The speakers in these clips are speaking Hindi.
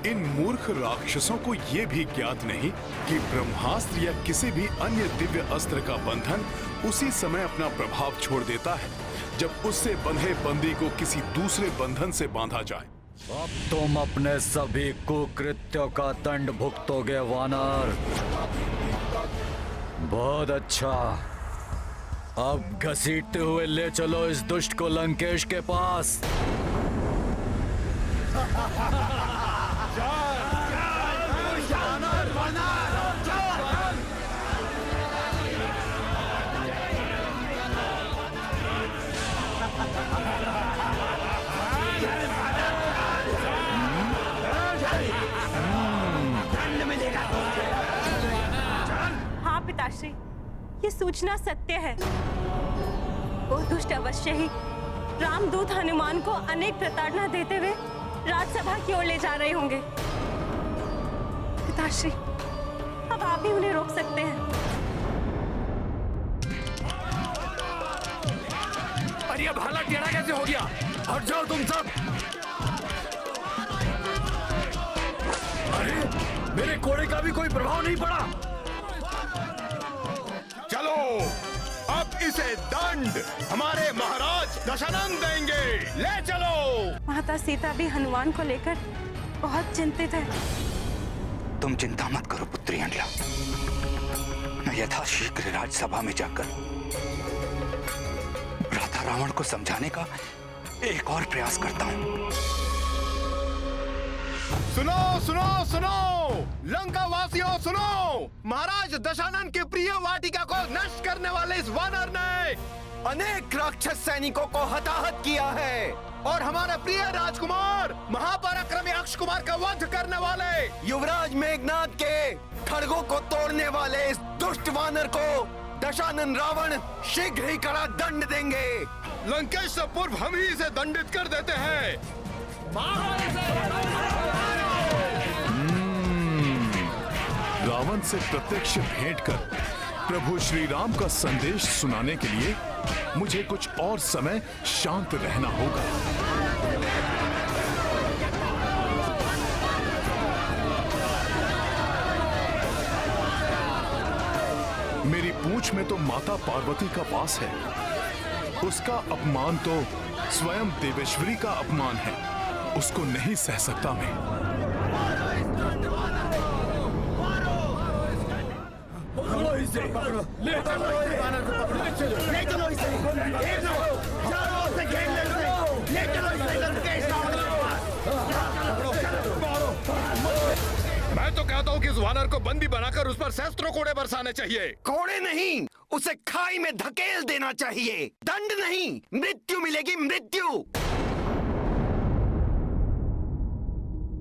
इन मूर्ख राक्षसों को ये भी ज्ञात नहीं कि ब्रह्मास्त्र या किसी भी अन्य दिव्य अस्त्र का बंधन उसी समय अपना प्रभाव छोड़ देता है जब उससे बंधे बंदी को किसी दूसरे बंधन से बांधा जाए। अब तुम अपने सभी कुकृत्यों का दंड भुगतोगे वानर। बहुत अच्छा, अब घसीटते हुए ले चलो इस दुष्ट को लंकेश के पास। हाँ पिताश्री, ये सूचना सत्य है। वो दुष्ट अवश्य ही रामदूत हनुमान को अनेक प्रताड़ना देते हुए राजसभा की ओर ले जा रहे होंगे। पिताश्री, अब आप ही उन्हें रोक सकते हैं। अरे अब हालत टेढ़ा कैसे हो गया? हट जाओ तुम सब। अरे मेरे घोड़े का भी कोई प्रभाव नहीं पड़ा। चलो, अब इसे दंड हमारे महाराज दशानन देंगे। ले चलो। माता सीता भी हनुमान को लेकर बहुत चिंतित है। तुम चिंता मत करो पुत्री अंडला, मैं यथाशीघ्र राजसभा में जाकर भ्राता रावण को समझाने का एक और प्रयास करता हूं। सुनो सुनो सुनो, लंका वासियों सुनो, महाराज दशानन की प्रिय वाटिका को नष्ट करने वाले इस वानर ने अनेक राक्षस सैनिकों को हताहत किया है और हमारे प्रिय राजकुमार महापराक्रमी अक्ष कुमार का वध करने वाले युवराज मेघनाद के खड़गों को तोड़ने वाले इस दुष्ट वानर को दशानन रावण शीघ्र ही कड़ा दंड देंगे। लंकेश से पूर्व हम ही इसे दंडित कर देते हैं। रावण से प्रत्यक्ष भेंट कर प्रभु श्री राम का संदेश सुनाने के लिए मुझे कुछ और समय शांत रहना होगा। मेरी पूंछ में तो माता पार्वती का वास है, उसका अपमान तो स्वयं देवेश्वरी का अपमान है, उसको नहीं सह सकता मैं। मैं तो कहता हूँ कि इस वानर को बंदी बनाकर उस पर सहस्त्रों कोड़े बरसाने चाहिए। कोड़े नहीं, उसे खाई में धकेल देना चाहिए। दंड नहीं, मृत्यु मिलेगी, मृत्यु।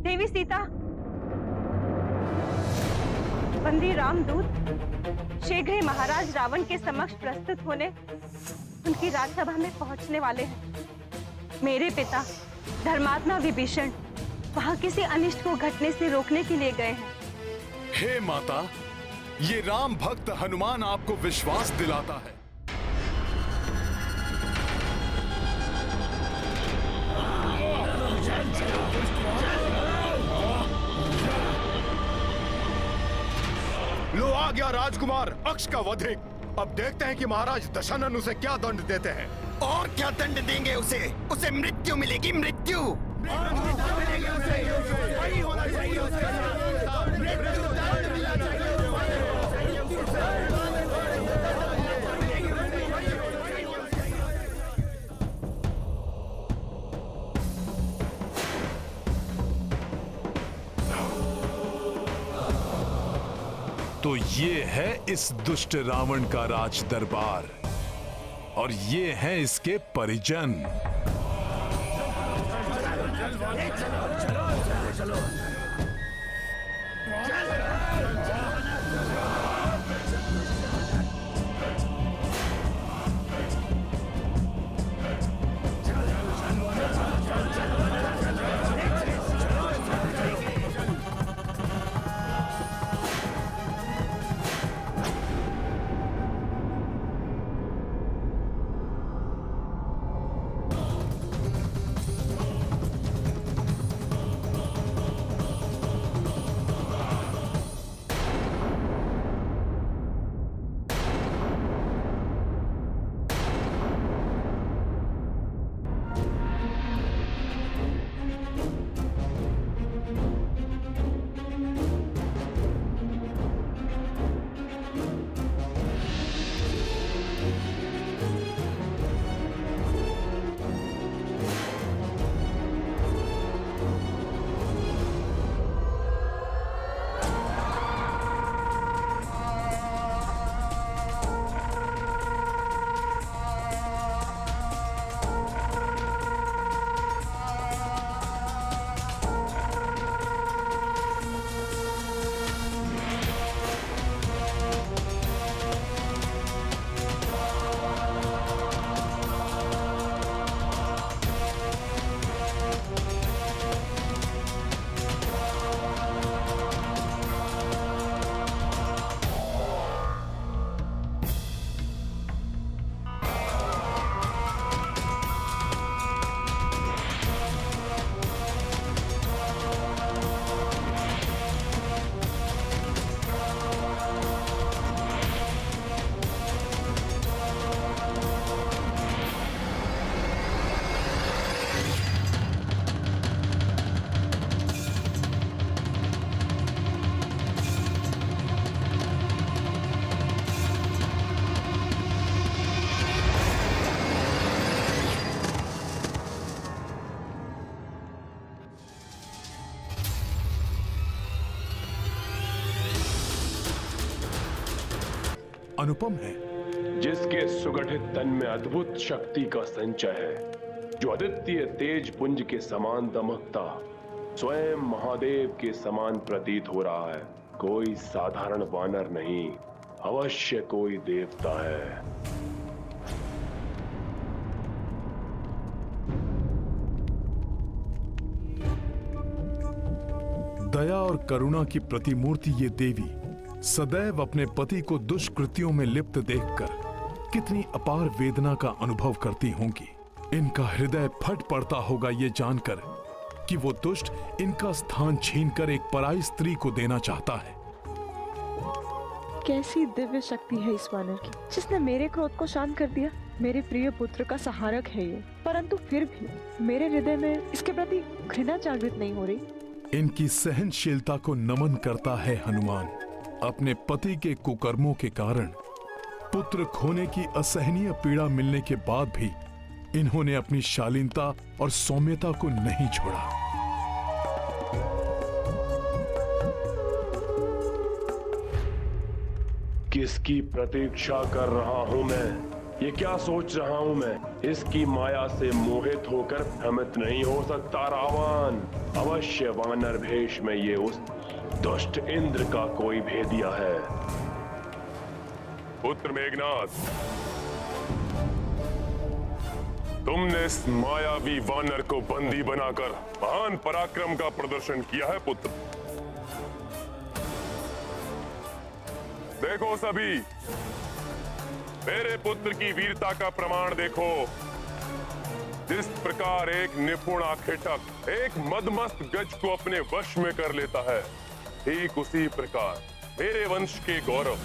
देवी सीता, बंदी रामदूत शीघ्र ही महाराज रावण के समक्ष प्रस्तुत होने उनकी राजसभा में पहुंचने वाले हैं। मेरे पिता धर्मात्मा विभीषण वहां किसी अनिष्ट को घटने से रोकने के लिए गए हैं। हे माता, ये राम भक्त हनुमान आपको विश्वास दिलाता है। लो आ गया राजकुमार अक्ष का वधिक। अब देखते हैं कि महाराज दशानन उसे क्या दंड देते हैं। और क्या दंड देंगे उसे? उसे मृत्यु मिलेगी, मृत्यु। तो ये है इस दुष्ट रावण का राज दरबार और ये हैं इसके परिजन। अनुपम है, जिसके सुगठित तन में अद्भुत शक्ति का संचय है, जो अद्वितीय तेज पुंज के समान दमकता स्वयं महादेव के समान प्रतीत हो रहा है। कोई साधारण वानर नहीं, अवश्य कोई देवता है। दया और करुणा की प्रतिमूर्ति ये देवी सदैव अपने पति को दुष्कृत्यों में लिप्त देखकर कितनी अपार वेदना का अनुभव करती होंगी। इनका हृदय फट पड़ता होगा ये जानकर कि वो दुष्ट इनका स्थान छीनकर एक पराई स्त्री को देना चाहता है। कैसी दिव्य शक्ति है इस वानर की, जिसने मेरे क्रोध को शांत कर दिया। मेरे प्रिय पुत्र का सहारक है ये, परंतु फिर भी मेरे हृदय में इसके प्रति घृणा जागृत नहीं हो रही। इनकी सहनशीलता को नमन करता है हनुमान। अपने पति के कुकर्मों के कारण पुत्र खोने की असहनीय पीड़ा मिलने के बाद भी इन्होंने अपनी शालीनता और सौम्यता को नहीं छोड़ा। किसकी प्रतीक्षा कर रहा हूं मैं? ये क्या सोच रहा हूं मैं? इसकी माया से मोहित होकर भ्रमित नहीं हो सकता रावण। अवश्य वानर भेष में ये उस दुष्ट इंद्र का कोई भेदिया है। पुत्र मेघनाथ, तुमने इस मायावी वानर को बंदी बनाकर महान पराक्रम का प्रदर्शन किया है पुत्र। देखो सभी, मेरे पुत्र की वीरता का प्रमाण देखो। जिस प्रकार एक निपुण आखेटक एक मदमस्त गज को अपने वश में कर लेता है, ठीक उसी प्रकार मेरे वंश के गौरव,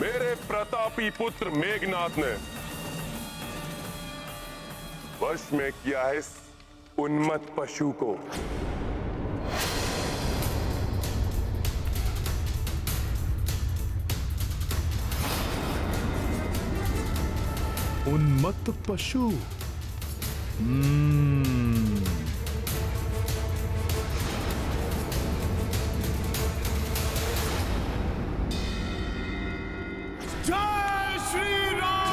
मेरे प्रतापी पुत्र मेघनाथ ने वश में किया है इस उन्मत्त पशु को। उन्मत्त पशु। जय श्री राम।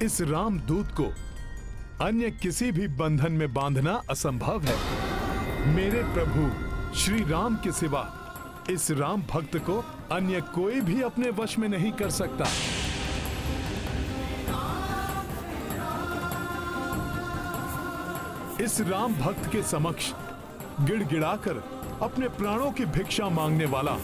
इस रामदूत को अन्य किसी भी बंधन में बांधना असंभव है। मेरे प्रभु श्री राम के सिवा इस राम भक्त को अन्य कोई भी अपने वश में नहीं कर सकता। इस राम भक्त के समक्ष गिड़गिड़ाकर अपने प्राणों की भिक्षा मांगने वाला